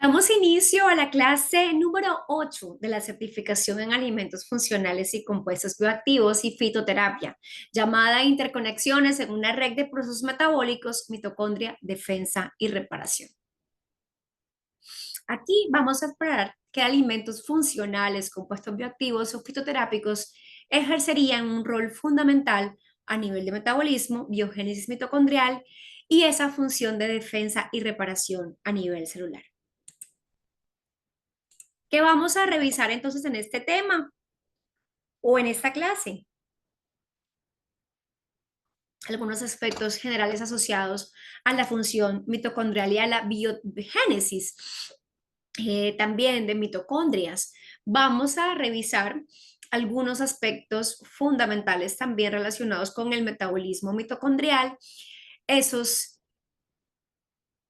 Damos inicio a la clase número 8 de la certificación en alimentos funcionales y compuestos bioactivos y fitoterapia, llamada Interconexiones en una red de procesos metabólicos, mitocondria, defensa y reparación. Aquí vamos a explorar qué alimentos funcionales, compuestos bioactivos o fitoterápicos ejercerían un rol fundamental a nivel de metabolismo, biogénesis mitocondrial y esa función de defensa y reparación a nivel celular. ¿Qué vamos a revisar entonces en este tema o en esta clase? Algunos aspectos generales asociados a la función mitocondrial y a la biogénesis, también de mitocondrias. Vamos a revisar algunos aspectos fundamentales también relacionados con el metabolismo mitocondrial, esos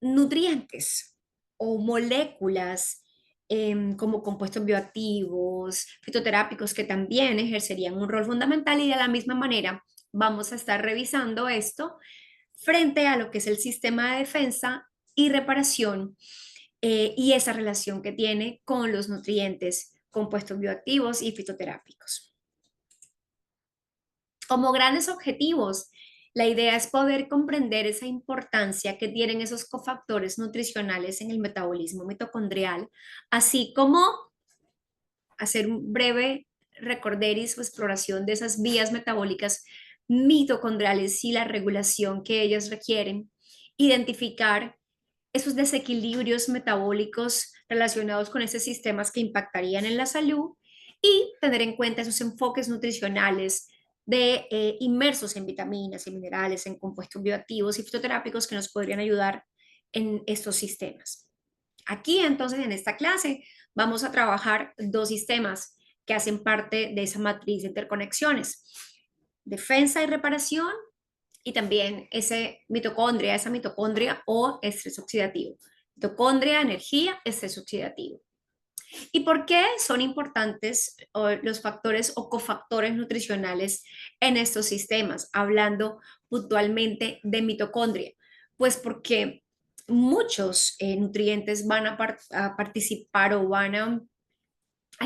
nutrientes o moléculas como compuestos bioactivos, fitoterápicos que también ejercerían un rol fundamental y de la misma manera vamos a estar revisando esto frente a lo que es el sistema de defensa y reparación y esa relación que tiene con los nutrientes, compuestos bioactivos y fitoterápicos. Como grandes objetivos, la idea es poder comprender esa importancia que tienen esos cofactores nutricionales en el metabolismo mitocondrial, así como hacer un breve recorderis o exploración de esas vías metabólicas mitocondriales y la regulación que ellas requieren, identificar esos desequilibrios metabólicos relacionados con esos sistemas que impactarían en la salud y tener en cuenta esos enfoques nutricionales inmersos en vitaminas, en minerales, en compuestos bioactivos y fitoterápicos que nos podrían ayudar en estos sistemas. Aquí entonces en esta clase vamos a trabajar dos sistemas que hacen parte de esa matriz de interconexiones, defensa y reparación y también esa mitocondria o estrés oxidativo. Mitocondria, energía, estrés oxidativo. ¿Y por qué son importantes los factores o cofactores nutricionales en estos sistemas? Hablando puntualmente de mitocondria. Pues porque muchos nutrientes van a participar o van a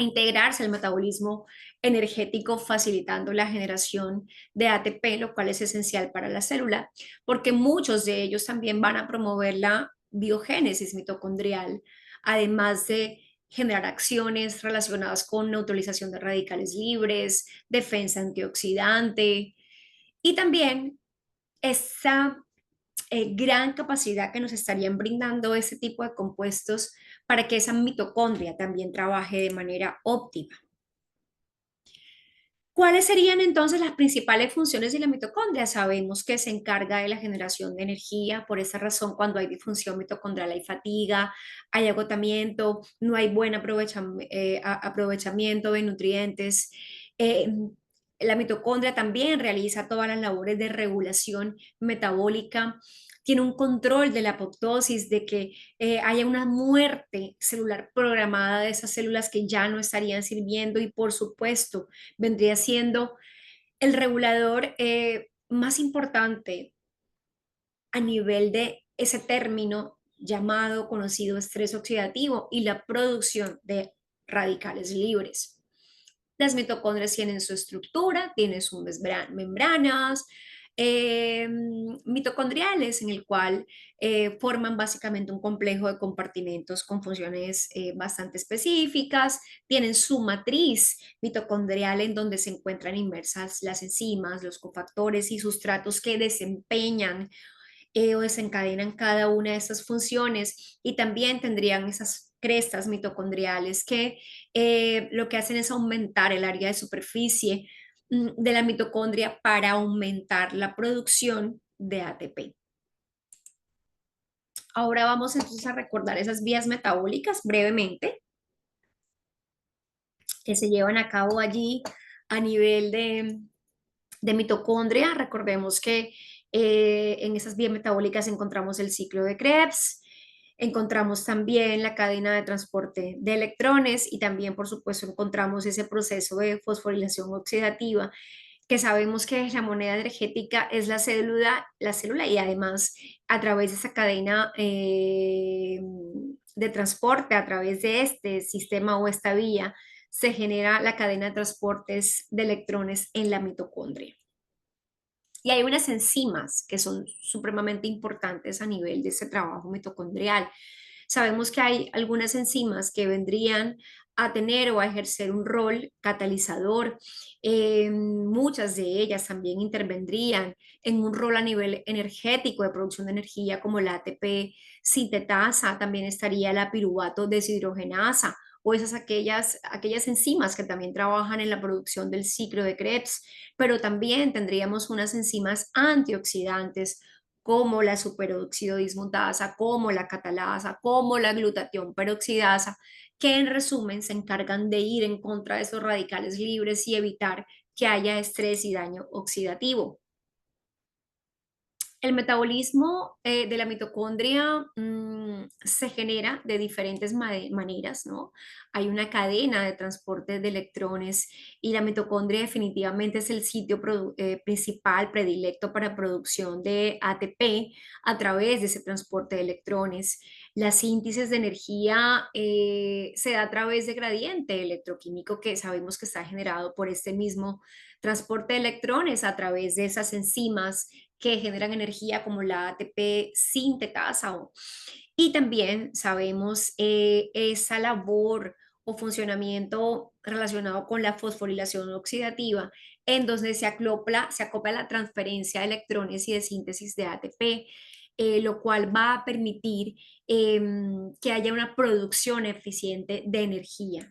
integrarse al metabolismo energético, facilitando la generación de ATP, lo cual es esencial para la célula, porque muchos de ellos también van a promover la biogénesis mitocondrial, además de generar acciones relacionadas con neutralización de radicales libres, defensa antioxidante y también esa gran capacidad que nos estarían brindando ese tipo de compuestos para que esa mitocondria también trabaje de manera óptima. ¿Cuáles serían entonces las principales funciones de la mitocondria? Sabemos que se encarga de la generación de energía, por esa razón cuando hay disfunción mitocondrial hay fatiga, hay agotamiento, no hay buen aprovechamiento de nutrientes. Eh, la mitocondria también realiza todas las labores de regulación metabólica, tiene un control de la apoptosis, de que haya una muerte celular programada de esas células que ya no estarían sirviendo y por supuesto vendría siendo el regulador más importante a nivel de ese término llamado, conocido estrés oxidativo y la producción de radicales libres. Las mitocondrias tienen su estructura, tienen sus membranas mitocondriales en el cual forman básicamente un complejo de compartimentos con funciones bastante específicas, tienen su matriz mitocondrial en donde se encuentran inmersas las enzimas, los cofactores y sustratos que desempeñan o desencadenan cada una de estas funciones y también tendrían esas crestas mitocondriales que lo que hacen es aumentar el área de superficie de la mitocondria para aumentar la producción de ATP. Ahora vamos entonces a recordar esas vías metabólicas brevemente que se llevan a cabo allí a nivel de mitocondria. Recordemos que en esas vías metabólicas encontramos el ciclo de Krebs, encontramos también la cadena de transporte de electrones y también, por supuesto, encontramos ese proceso de fosforilación oxidativa que sabemos que la moneda energética es la célula y además a través de esa cadena de transporte a través de este sistema o esta vía, se genera la cadena de transportes de electrones en la mitocondria. Y hay unas enzimas que son supremamente importantes a nivel de ese trabajo mitocondrial. Sabemos que hay algunas enzimas que vendrían a tener o a ejercer un rol catalizador. Muchas de ellas también intervendrían en un rol a nivel energético de producción de energía, como la ATP sintetasa, también estaría la piruvato deshidrogenasa o aquellas enzimas que también trabajan en la producción del ciclo de Krebs, pero también tendríamos unas enzimas antioxidantes como la superóxido dismutasa, como la catalasa, como la glutatión peroxidasa, que en resumen se encargan de ir en contra de esos radicales libres y evitar que haya estrés y daño oxidativo. El metabolismo de la mitocondria se genera de diferentes maneras, ¿no? Hay una cadena de transporte de electrones y la mitocondria definitivamente es el sitio principal predilecto para producción de ATP a través de ese transporte de electrones. La síntesis de energía se da a través de gradiente electroquímico que sabemos que está generado por este mismo transporte de electrones a través de esas enzimas que generan energía como la ATP sintetasa. Y también sabemos esa labor o funcionamiento relacionado con la fosforilación oxidativa, en donde se acopla la transferencia de electrones y de síntesis de ATP, lo cual va a permitir que haya una producción eficiente de energía.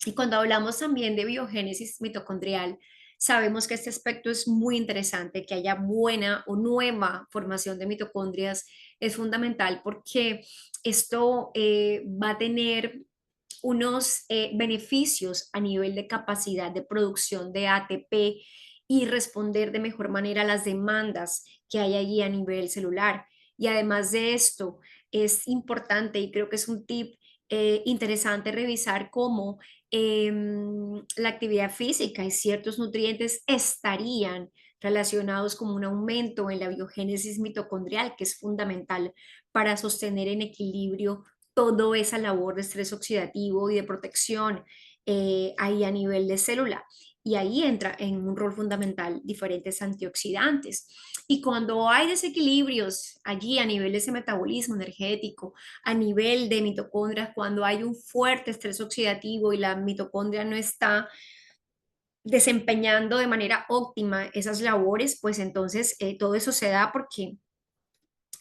Y cuando hablamos también de biogénesis mitocondrial, sabemos que este aspecto es muy interesante, que haya buena o nueva formación de mitocondrias es fundamental porque esto va a tener unos beneficios a nivel de capacidad de producción de ATP y responder de mejor manera a las demandas que hay allí a nivel celular. Y además de esto, es importante y creo que es un tip interesante revisar cómo la actividad física y ciertos nutrientes estarían relacionados con un aumento en la biogénesis mitocondrial, que es fundamental para sostener en equilibrio toda esa labor de estrés oxidativo y de protección ahí a nivel de célula. Y ahí entra en un rol fundamental diferentes antioxidantes. Y cuando hay desequilibrios allí a nivel de ese metabolismo energético, a nivel de mitocondrias, cuando hay un fuerte estrés oxidativo y la mitocondria no está desempeñando de manera óptima esas labores, pues entonces todo eso se da porque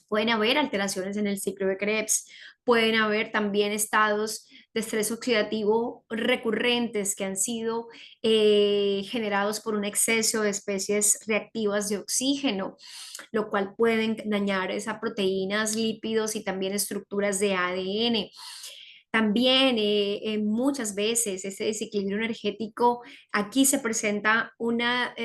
pueden haber alteraciones en el ciclo de Krebs, pueden haber también estados de estrés oxidativo recurrentes que han sido generados por un exceso de especies reactivas de oxígeno, lo cual pueden dañar esas proteínas, lípidos y también estructuras de ADN. También muchas veces ese desequilibrio energético, aquí se presenta una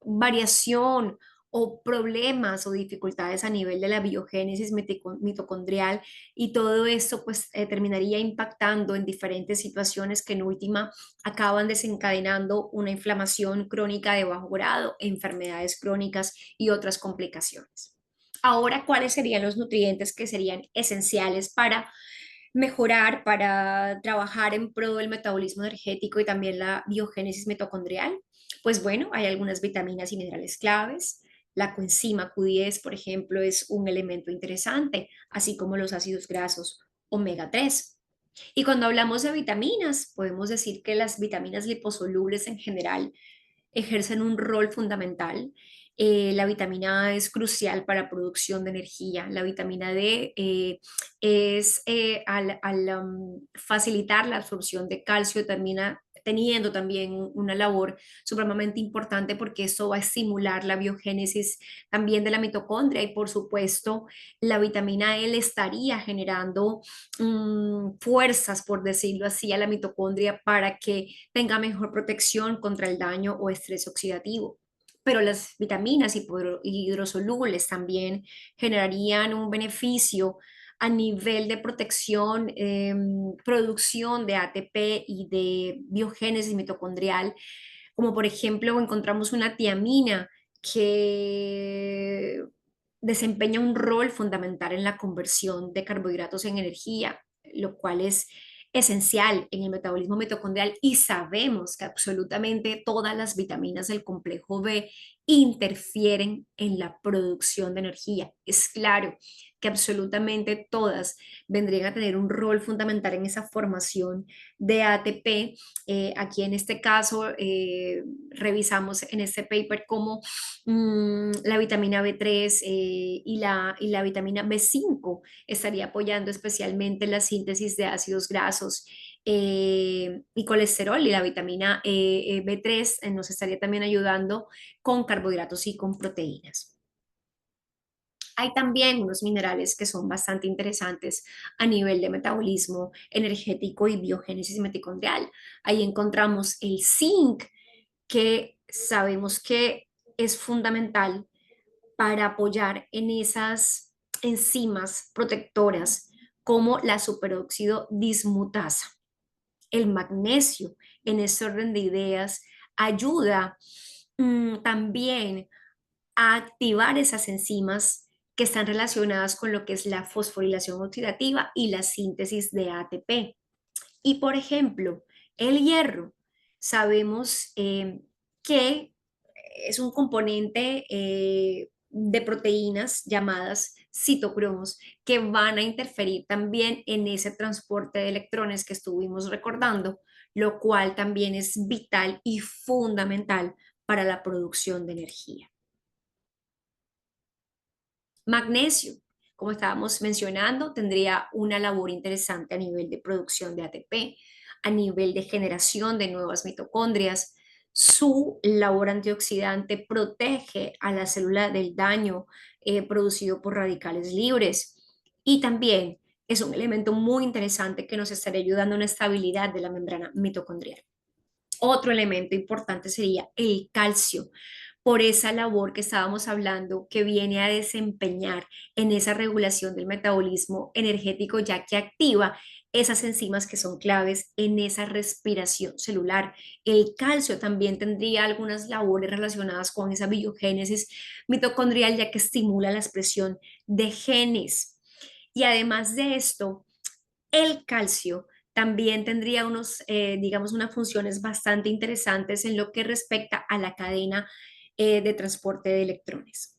variación o problemas o dificultades a nivel de la biogénesis mitocondrial y todo esto pues terminaría impactando en diferentes situaciones que en última acaban desencadenando una inflamación crónica de bajo grado, enfermedades crónicas y otras complicaciones. Ahora, ¿cuáles serían los nutrientes que serían esenciales para mejorar, para trabajar en pro del metabolismo energético y también la biogénesis mitocondrial? Pues bueno, hay algunas vitaminas y minerales claves. La coenzima Q10, por ejemplo, es un elemento interesante, así como los ácidos grasos omega 3. Y cuando hablamos de vitaminas, podemos decir que las vitaminas liposolubles en general ejercen un rol fundamental. La vitamina A es crucial para la producción de energía. La vitamina D es al facilitar la absorción de calcio termina teniendo también una labor supremamente importante porque esto va a estimular la biogénesis también de la mitocondria y por supuesto la vitamina E le estaría generando fuerzas, por decirlo así, a la mitocondria para que tenga mejor protección contra el daño o estrés oxidativo. Pero las vitaminas hidrosolubles también generarían un beneficio a nivel de protección, producción de ATP y de biogénesis mitocondrial, como por ejemplo encontramos una tiamina que desempeña un rol fundamental en la conversión de carbohidratos en energía, lo cual es esencial en el metabolismo mitocondrial y sabemos que absolutamente todas las vitaminas del complejo B interfieren en la producción de energía. Es claro que absolutamente todas vendrían a tener un rol fundamental en esa formación de ATP. Aquí en este caso revisamos en este paper cómo la vitamina B3 y la vitamina B5 estaría apoyando especialmente la síntesis de ácidos grasos y colesterol, y la vitamina B3 nos estaría también ayudando con carbohidratos y con proteínas. Hay también unos minerales que son bastante interesantes a nivel de metabolismo energético y biogénesis mitocondrial. Ahí encontramos el zinc, que sabemos que es fundamental para apoyar en esas enzimas protectoras como la superóxido dismutasa. El magnesio, en ese orden de ideas, ayuda también a activar esas enzimas que están relacionadas con lo que es la fosforilación oxidativa y la síntesis de ATP. Y por ejemplo, el hierro, sabemos que es un componente de proteínas llamadas citocromos que van a interferir también en ese transporte de electrones que estuvimos recordando, lo cual también es vital y fundamental para la producción de energía. Magnesio, como estábamos mencionando, tendría una labor interesante a nivel de producción de ATP, a nivel de generación de nuevas mitocondrias. Su labor antioxidante protege a la célula del daño producido por radicales libres, y también es un elemento muy interesante que nos estaría ayudando a una estabilidad de la membrana mitocondrial. Otro elemento importante sería el calcio, por esa labor que estábamos hablando, que viene a desempeñar en esa regulación del metabolismo energético, ya que activa esas enzimas que son claves en esa respiración celular. El calcio también tendría algunas labores relacionadas con esa biogénesis mitocondrial, ya que estimula la expresión de genes. Y además de esto, el calcio también tendría digamos, unas funciones bastante interesantes en lo que respecta a la cadena de transporte de electrones.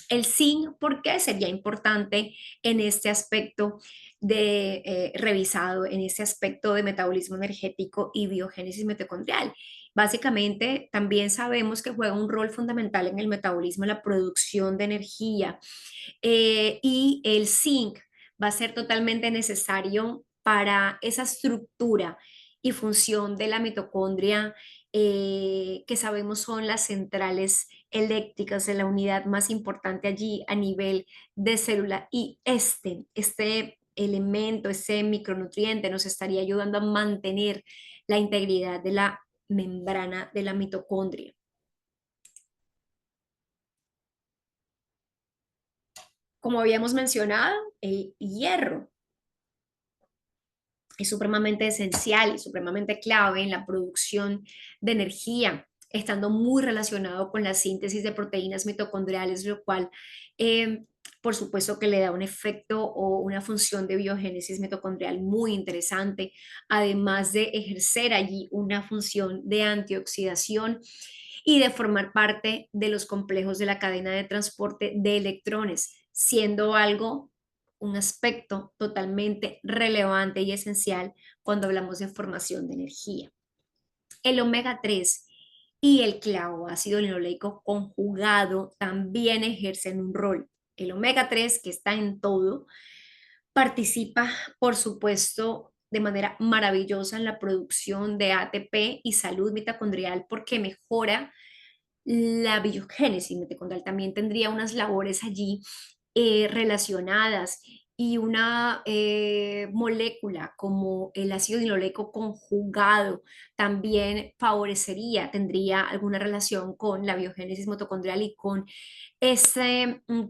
El zinc, ¿por qué sería importante en este aspecto de revisado, en este aspecto de metabolismo energético y biogénesis mitocondrial? Básicamente, también sabemos que juega un rol fundamental en el metabolismo, en la producción de energía, y el zinc va a ser totalmente necesario para esa estructura y función de la mitocondria, que sabemos son las centrales eléctricas de la unidad más importante allí a nivel de célula, y este elemento, ese micronutriente nos estaría ayudando a mantener la integridad de la membrana de la mitocondria. Como habíamos mencionado, el hierro es supremamente esencial y supremamente clave en la producción de energía, estando muy relacionado con la síntesis de proteínas mitocondriales, lo cual, por supuesto, que le da un efecto o una función de biogénesis mitocondrial muy interesante, además de ejercer allí una función de antioxidación y de formar parte de los complejos de la cadena de transporte de electrones, siendo algo, un aspecto totalmente relevante y esencial cuando hablamos de formación de energía. El omega 3 y el clavo ácido linoleico conjugado también ejercen un rol. El omega 3, que está en todo, participa, por supuesto, de manera maravillosa en la producción de ATP y salud mitocondrial, porque mejora la biogénesis mitocondrial. También tendría unas labores allí relacionadas, y una molécula como el ácido linoleico conjugado también favorecería, tendría alguna relación con la biogénesis mitocondrial y con esa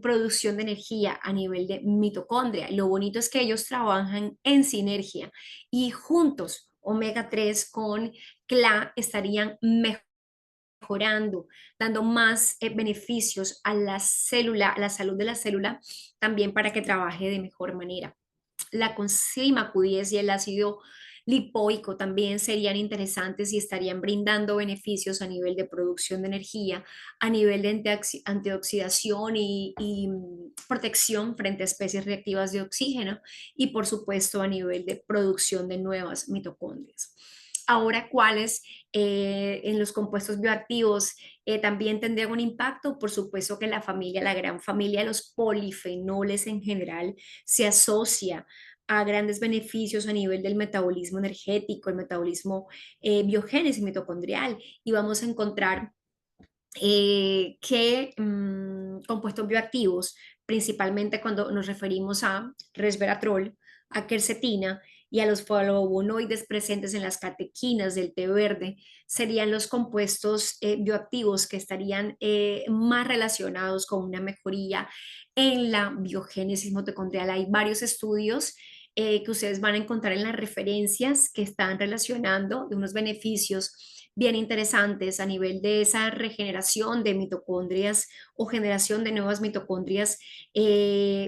producción de energía a nivel de mitocondria. Lo bonito es que ellos trabajan en sinergia y juntos, omega 3 con CLA estarían mejorando, dando más beneficios a la célula, a la salud de la célula, también para que trabaje de mejor manera. La coenzima Q10 y el ácido lipoico también serían interesantes y estarían brindando beneficios a nivel de producción de energía, a nivel de antioxidación y protección frente a especies reactivas de oxígeno y por supuesto a nivel de producción de nuevas mitocondrias. Ahora, ¿cuáles en los compuestos bioactivos también tendrían un impacto? Por supuesto que la familia, la gran familia de los polifenoles en general, se asocia a grandes beneficios a nivel del metabolismo energético, el metabolismo biogénesis mitocondrial, y vamos a encontrar que compuestos bioactivos, principalmente cuando nos referimos a resveratrol, a quercetina y a los flavonoides presentes en las catequinas del té verde, serían los compuestos bioactivos que estarían más relacionados con una mejoría en la biogénesis mitocondrial. Hay varios estudios que ustedes van a encontrar en las referencias que están relacionando de unos beneficios bien interesantes a nivel de esa regeneración de mitocondrias o generación de nuevas mitocondrias,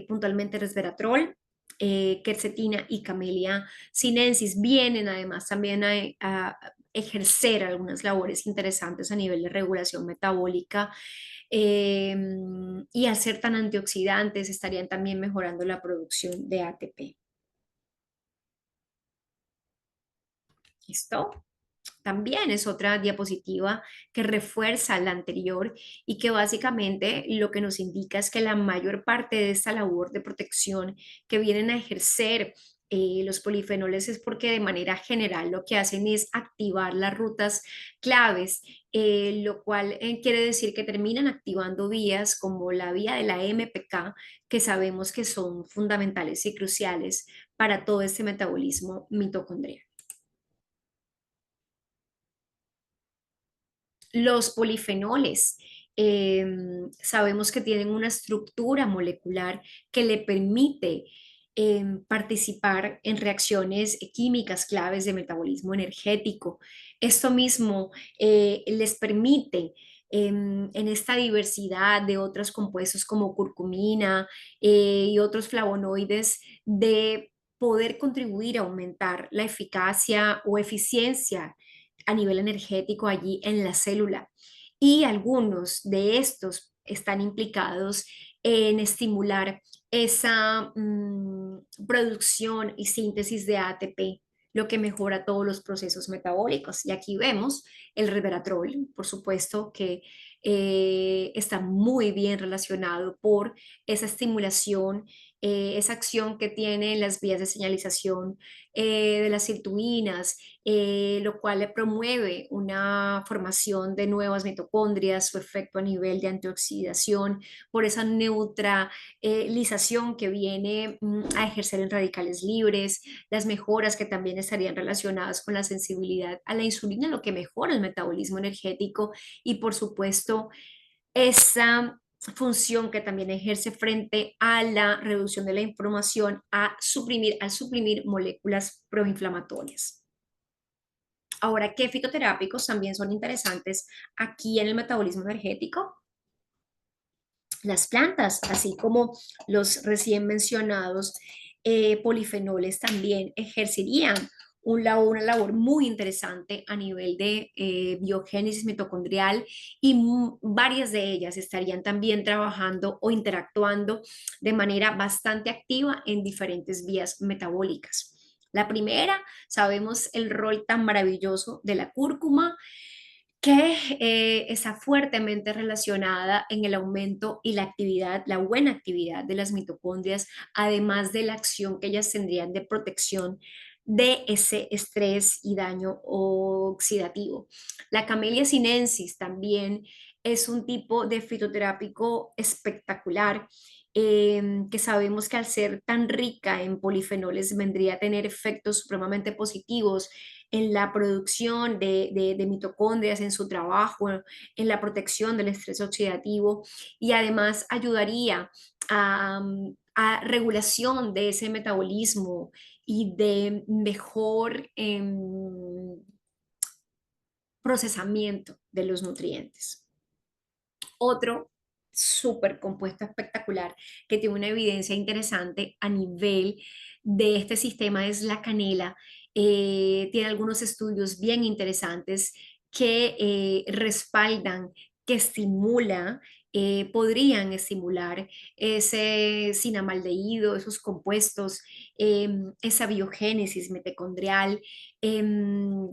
puntualmente resveratrol, quercetina y camellia sinensis vienen además también a ejercer algunas labores interesantes a nivel de regulación metabólica eh, y al ser tan antioxidantes estarían también mejorando la producción de ATP. ¿Listo? También es otra diapositiva que refuerza la anterior y que básicamente lo que nos indica es que la mayor parte de esta labor de protección que vienen a ejercer los polifenoles es porque de manera general lo que hacen es activar las rutas claves, lo cual quiere decir que terminan activando vías como la vía de la MPK, que sabemos que son fundamentales y cruciales para todo este metabolismo mitocondrial. Los polifenoles sabemos que tienen una estructura molecular que le permite participar en reacciones químicas claves de metabolismo energético. Esto mismo les permite en esta diversidad de otros compuestos como curcumina y otros flavonoides de poder contribuir a aumentar la eficacia o eficiencia a nivel energético allí en la célula. Y algunos de estos están implicados en estimular esa producción y síntesis de ATP, lo que mejora todos los procesos metabólicos. Y aquí vemos el resveratrol, por supuesto, que está muy bien relacionado por esa estimulación, esa acción que tienen las vías de señalización de las sirtuinas, lo cual le promueve una formación de nuevas mitocondrias, su efecto a nivel de antioxidación, por esa neutralización que viene a ejercer en radicales libres, las mejoras que también estarían relacionadas con la sensibilidad a la insulina, lo que mejora el metabolismo energético y por supuesto esa función que también ejerce frente a la reducción de la inflamación, al suprimir moléculas proinflamatorias. Ahora, ¿qué fitoterápicos también son interesantes aquí en el metabolismo energético? Las plantas, así como los recién mencionados polifenoles, también ejercerían una labor muy interesante a nivel de biogénesis mitocondrial y varias de ellas estarían también trabajando o interactuando de manera bastante activa en diferentes vías metabólicas. La primera, sabemos el rol tan maravilloso de la cúrcuma que está fuertemente relacionada en el aumento y la actividad, la buena actividad de las mitocondrias, además de la acción que ellas tendrían de protección de ese estrés y daño oxidativo. La Camellia sinensis también es un tipo de fitoterápico espectacular que sabemos que al ser tan rica en polifenoles vendría a tener efectos supremamente positivos en la producción de mitocondrias, en su trabajo, en la protección del estrés oxidativo y además ayudaría a regulación de ese metabolismo y de mejor procesamiento de los nutrientes. Otro supercompuesto espectacular que tiene una evidencia interesante a nivel de este sistema es la canela. Tiene algunos estudios bien interesantes que respaldan, que estimula, podrían estimular ese cinamaldehído, esos compuestos, esa biogénesis mitocondrial.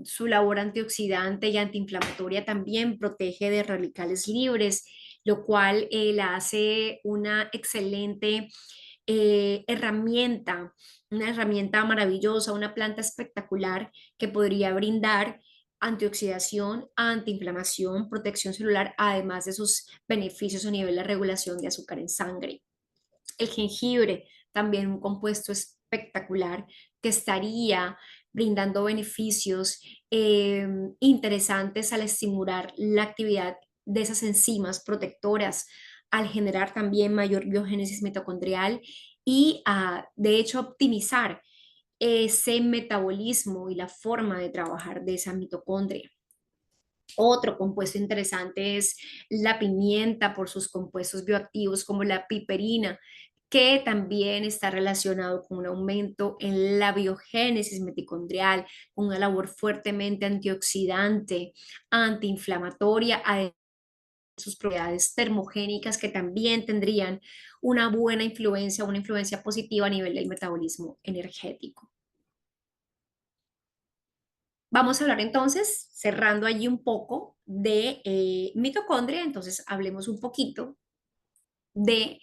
Su labor antioxidante y antiinflamatoria también protege de radicales libres, lo cual la hace una excelente herramienta, una herramienta maravillosa, una planta espectacular que podría brindar antioxidación, antiinflamación, protección celular, además de sus beneficios a nivel de regulación de azúcar en sangre. El jengibre, también un compuesto espectacular que estaría brindando beneficios interesantes al estimular la actividad de esas enzimas protectoras, al generar también mayor biogénesis mitocondrial y de hecho optimizar ese metabolismo y la forma de trabajar de esa mitocondria. Otro compuesto interesante es la pimienta por sus compuestos bioactivos como la piperina, que también está relacionado con un aumento en la biogénesis mitocondrial, con una labor fuertemente antioxidante, antiinflamatoria, además de sus propiedades termogénicas que también tendrían una buena influencia, una influencia positiva a nivel del metabolismo energético. Vamos a hablar entonces, cerrando allí un poco de mitocondria, entonces hablemos un poquito de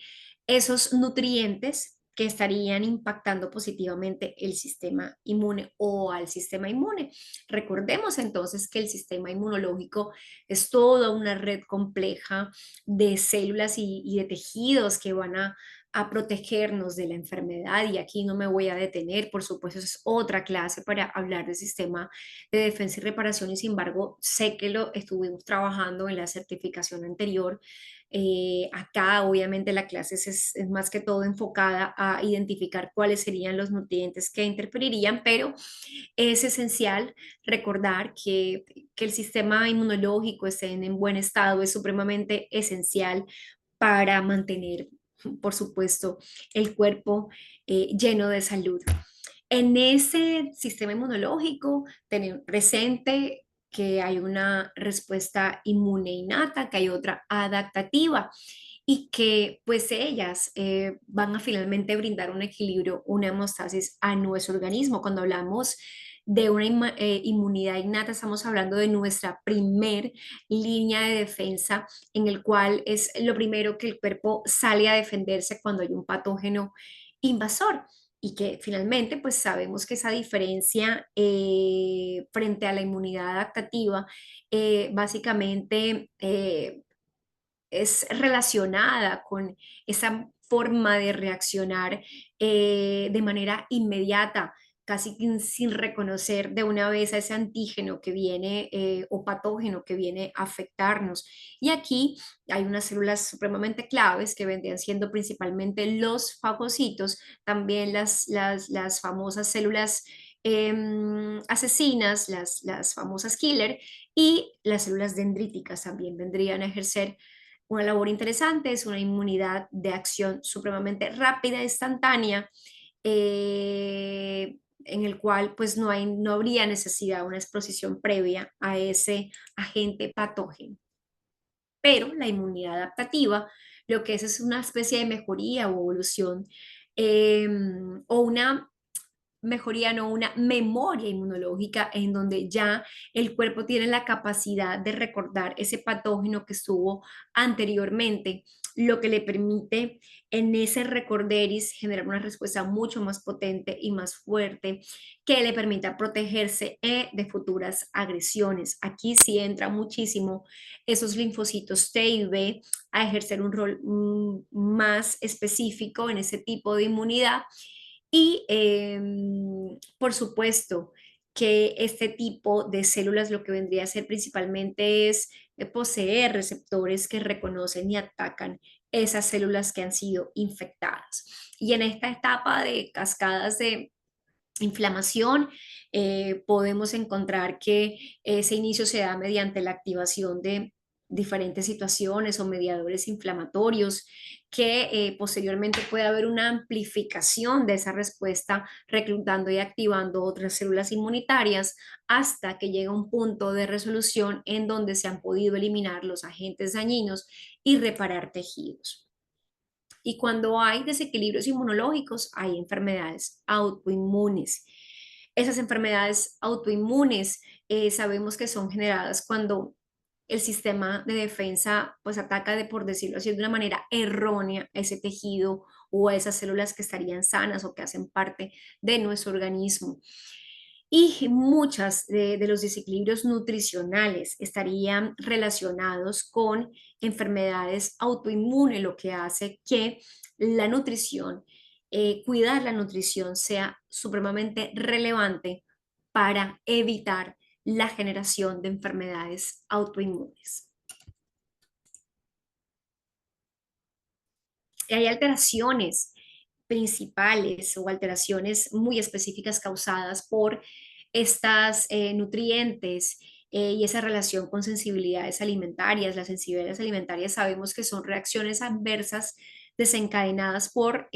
esos nutrientes que estarían impactando positivamente el sistema inmune o al sistema inmune. Recordemos entonces que el sistema inmunológico es toda una red compleja de células y de tejidos que van a protegernos de la enfermedad y aquí no me voy a detener, por supuesto, es otra clase para hablar del sistema de defensa y reparación y sin embargo sé que lo estuvimos trabajando en la certificación anterior. Acá obviamente la clase es más que todo enfocada a identificar cuáles serían los nutrientes que interferirían, pero es esencial recordar que el sistema inmunológico esté en buen estado, es supremamente esencial para mantener, por supuesto, el cuerpo lleno de salud. En ese sistema inmunológico, tener presente que hay una respuesta inmune innata, que hay otra adaptativa y que pues ellas van a finalmente brindar un equilibrio, una hemostasis a nuestro organismo. Cuando hablamos de una inmunidad innata, estamos hablando de nuestra primer línea de defensa en el cual es lo primero que el cuerpo sale a defenderse cuando hay un patógeno invasor y que finalmente pues sabemos que esa diferencia frente a la inmunidad adaptativa básicamente es relacionada con esa forma de reaccionar de manera inmediata, casi que sin reconocer de una vez a ese antígeno que viene o patógeno que viene a afectarnos. Y aquí hay unas células supremamente claves que vendrían siendo principalmente los fagocitos, también las famosas células asesinas, las famosas killer, y las células dendríticas también vendrían a ejercer una labor interesante, es una inmunidad de acción supremamente rápida, instantánea, en el cual pues no habría necesidad de una exposición previa a ese agente patógeno. Pero la inmunidad adaptativa, lo que es una especie de mejoría o evolución o una mejoría, no una memoria inmunológica en donde ya el cuerpo tiene la capacidad de recordar ese patógeno que estuvo anteriormente, lo que le permite en ese recorderis generar una respuesta mucho más potente y más fuerte que le permita protegerse de futuras agresiones. Aquí sí entra muchísimo esos linfocitos T y B a ejercer un rol más específico en ese tipo de inmunidad y por supuesto que este tipo de células lo que vendría a ser principalmente es poseer receptores que reconocen y atacan esas células que han sido infectadas. Y en esta etapa de cascadas inflamación, podemos encontrar que ese inicio se da mediante la activación de diferentes situaciones o mediadores inflamatorios, que posteriormente puede haber una amplificación de esa respuesta, reclutando y activando otras células inmunitarias hasta que llega un punto de resolución en donde se han podido eliminar los agentes dañinos y reparar tejidos. Y cuando hay desequilibrios inmunológicos, hay enfermedades autoinmunes. Esas enfermedades autoinmunes sabemos que son generadas cuando el sistema de defensa pues ataca, por decirlo así, de una manera errónea a ese tejido o a esas células que estarían sanas o que hacen parte de nuestro organismo. Y muchas de los desequilibrios nutricionales estarían relacionados con enfermedades autoinmunes, lo que hace que la nutrición, cuidar la nutrición sea supremamente relevante para evitar la generación de enfermedades autoinmunes. Hay alteraciones principales o alteraciones muy específicas causadas por estas nutrientes y esa relación con sensibilidades alimentarias. Las sensibilidades alimentarias sabemos que son reacciones adversas desencadenadas por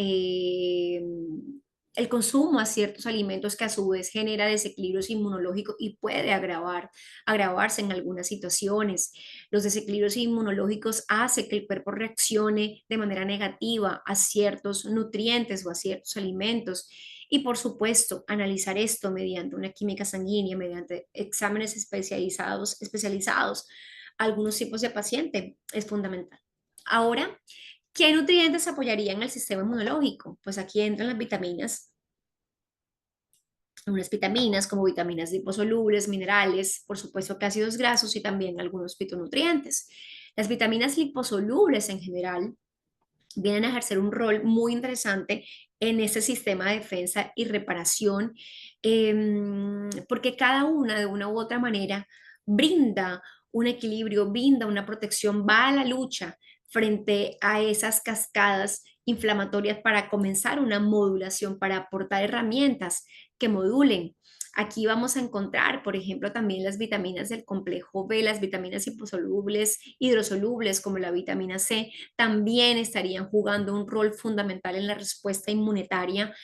el consumo a ciertos alimentos que a su vez genera desequilibrios inmunológicos y puede agravarse en algunas situaciones. Los desequilibrios inmunológicos hacen que el cuerpo reaccione de manera negativa a ciertos nutrientes o a ciertos alimentos. Y por supuesto, analizar esto mediante una química sanguínea, mediante exámenes especializados a algunos tipos de paciente es fundamental. Ahora, ¿qué nutrientes apoyarían el sistema inmunológico? Pues aquí entran las vitaminas, unas vitaminas como vitaminas liposolubles, minerales, por supuesto que ácidos grasos y también algunos fitonutrientes. Las vitaminas liposolubles en general vienen a ejercer un rol muy interesante en ese sistema de defensa y reparación, porque cada una de una u otra manera brinda un equilibrio, brinda una protección, va a la lucha frente a esas cascadas inflamatorias para comenzar una modulación, para aportar herramientas que modulen. Aquí vamos a encontrar, por ejemplo, también las vitaminas del complejo B, las vitaminas liposolubles, hidrosolubles, como la vitamina C, también estarían jugando un rol fundamental en la respuesta inmunitaria,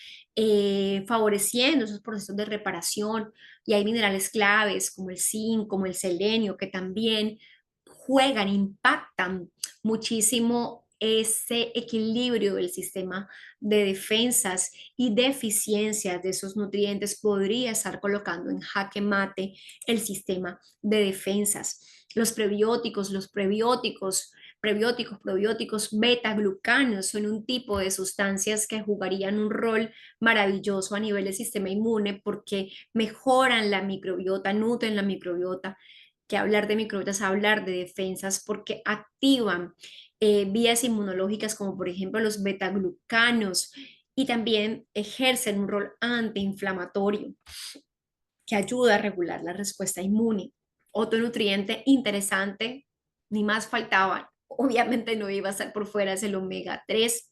favoreciendo esos procesos de reparación. Y hay minerales claves como el zinc, como el selenio, que también juegan, impactan muchísimo ese equilibrio del sistema de defensas y deficiencias de esos nutrientes podría estar colocando en jaque mate el sistema de defensas. Los prebióticos, probióticos, beta-glucanos son un tipo de sustancias que jugarían un rol maravilloso a nivel del sistema inmune porque mejoran la microbiota, nutren la microbiota, que hablar de microbiota es hablar de defensas porque activan vías inmunológicas como por ejemplo los betaglucanos y también ejercen un rol antiinflamatorio que ayuda a regular la respuesta inmune. Otro nutriente interesante, ni más faltaba, obviamente no iba a estar por fuera, es el omega 3,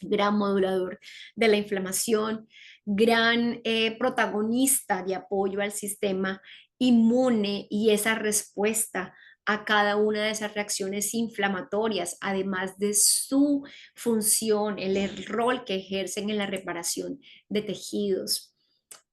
gran modulador de la inflamación, gran protagonista de apoyo al sistema inmune y esa respuesta a cada una de esas reacciones inflamatorias, además de su función, el rol que ejercen en la reparación de tejidos.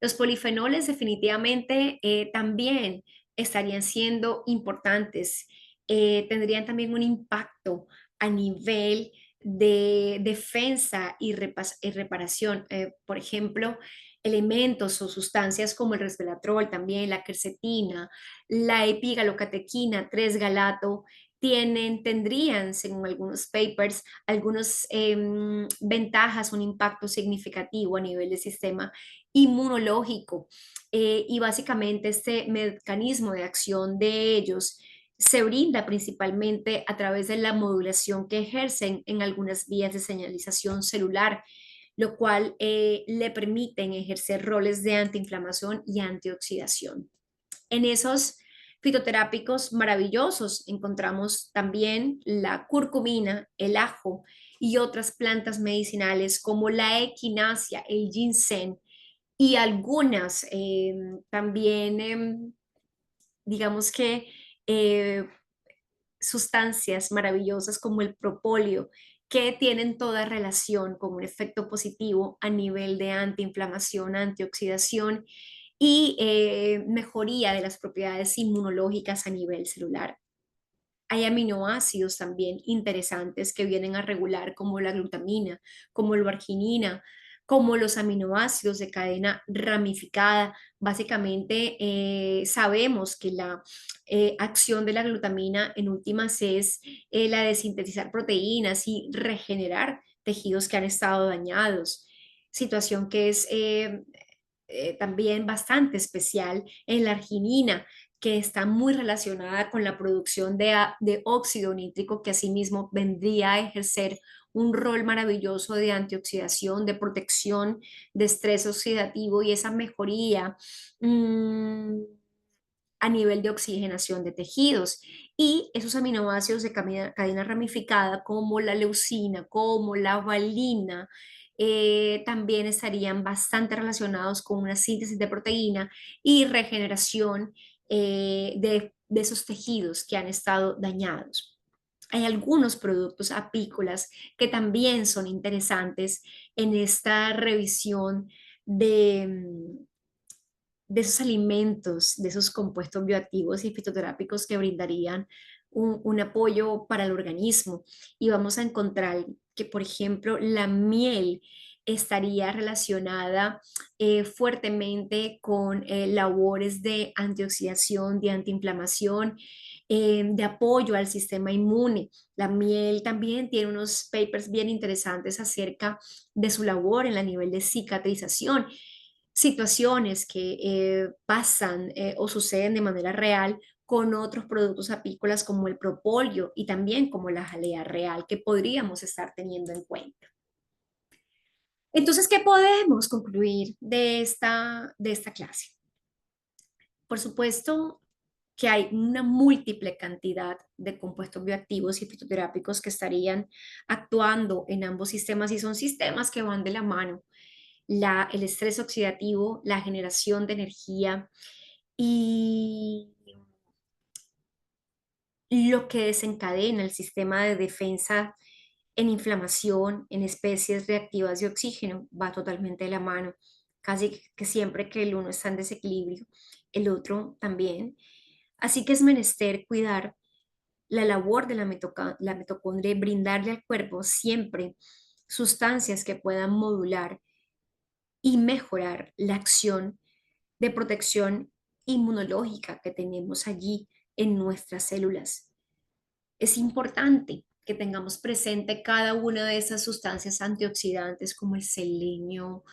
Los polifenoles definitivamente también estarían siendo importantes, tendrían también un impacto a nivel de defensa y reparación. Por ejemplo, elementos o sustancias como el resveratrol, también la quercetina, la epigalocatequina 3-galato, tendrían, según algunos papers, algunas ventajas, un impacto significativo a nivel del sistema inmunológico. Y básicamente este mecanismo de acción de ellos se brinda principalmente a través de la modulación que ejercen en algunas vías de señalización celular, lo cual le permiten ejercer roles de antiinflamación y antioxidación. En esos fitoterápicos maravillosos encontramos también la curcumina, el ajo y otras plantas medicinales como la equinacia, el ginseng, y algunas también, digamos que, eh, sustancias maravillosas como el propóleo, que tienen toda relación con un efecto positivo a nivel de antiinflamación, antioxidación y mejoría de las propiedades inmunológicas a nivel celular. Hay aminoácidos también interesantes que vienen a regular, como la glutamina, como la arginina, como los aminoácidos de cadena ramificada. Básicamente, sabemos que la acción de la glutamina en últimas es la de sintetizar proteínas y regenerar tejidos que han estado dañados, situación que es también bastante especial en la arginina, que está muy relacionada con la producción de óxido nítrico, que asimismo vendría a ejercer un rol maravilloso de antioxidación, de protección, de estrés oxidativo y esa mejoría mmm, a nivel de oxigenación de tejidos. Y esos aminoácidos de cadena ramificada, como la leucina, como la valina, también estarían bastante relacionados con una síntesis de proteína y regeneración de esos tejidos que han estado dañados. Hay algunos productos apícolas que también son interesantes en esta revisión de esos alimentos, de esos compuestos bioactivos y fitoterápicos que brindarían un apoyo para el organismo. Y vamos a encontrar que, por ejemplo, la miel estaría relacionada fuertemente con labores de antioxidación, de antiinflamación, de apoyo al sistema inmune. La miel también tiene unos papers bien interesantes acerca de su labor en el nivel de cicatrización, situaciones que pasan o suceden de manera real con otros productos apícolas como el propóleo y también como la jalea real que podríamos estar teniendo en cuenta. Entonces, ¿qué podemos concluir de esta clase? Por supuesto que hay una múltiple cantidad de compuestos bioactivos y fitoterápicos que estarían actuando en ambos sistemas y son sistemas que van de la mano. El estrés oxidativo, la generación de energía y lo que desencadena el sistema de defensa en inflamación, en especies reactivas de oxígeno, va totalmente de la mano. Casi que siempre que el uno está en desequilibrio, el otro también. Así que es menester cuidar la labor de la mitocondria y brindarle al cuerpo siempre sustancias que puedan modular y mejorar la acción de protección inmunológica que tenemos allí en nuestras células. Es importante que tengamos presente cada una de esas sustancias antioxidantes como el selenio,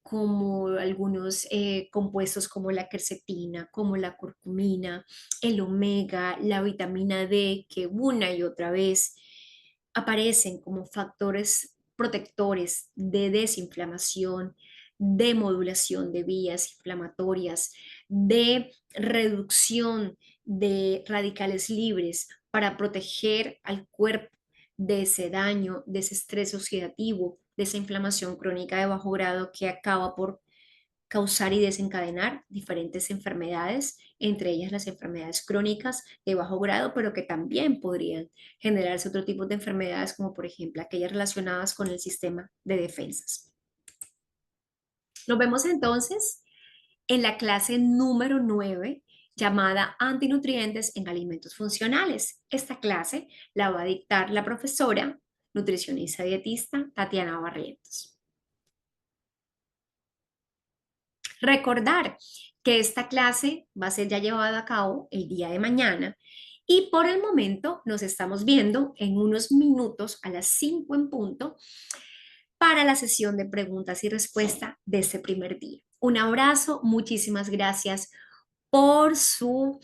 como algunos compuestos como la quercetina, como la curcumina, el omega, la vitamina D, que una y otra vez aparecen como factores protectores de desinflamación, de modulación de vías inflamatorias, de reducción de radicales libres para proteger al cuerpo de ese daño, de ese estrés oxidativo, de esa inflamación crónica de bajo grado que acaba por causar y desencadenar diferentes enfermedades, entre ellas las enfermedades crónicas de bajo grado, pero que también podrían generarse otro tipo de enfermedades, como por ejemplo aquellas relacionadas con el sistema de defensas. Nos vemos entonces en la clase número 9 llamada Antinutrientes en Alimentos Funcionales. Esta clase la va a dictar la profesora nutricionista dietista Tatiana Barrientos. Recordar que esta clase va a ser ya llevada a cabo el día de mañana y por el momento nos estamos viendo en unos minutos a las 5 en punto para la sesión de preguntas y respuestas de este primer día. Un abrazo, muchísimas gracias por su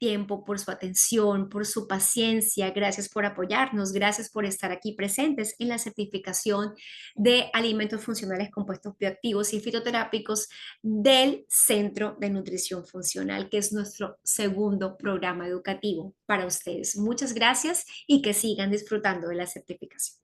tiempo, por su atención, por su paciencia. Gracias por apoyarnos, gracias por estar aquí presentes en la certificación de alimentos funcionales compuestos bioactivos y fitoterápicos del Centro de Nutrición Funcional, que es nuestro segundo programa educativo para ustedes. Muchas gracias y que sigan disfrutando de la certificación.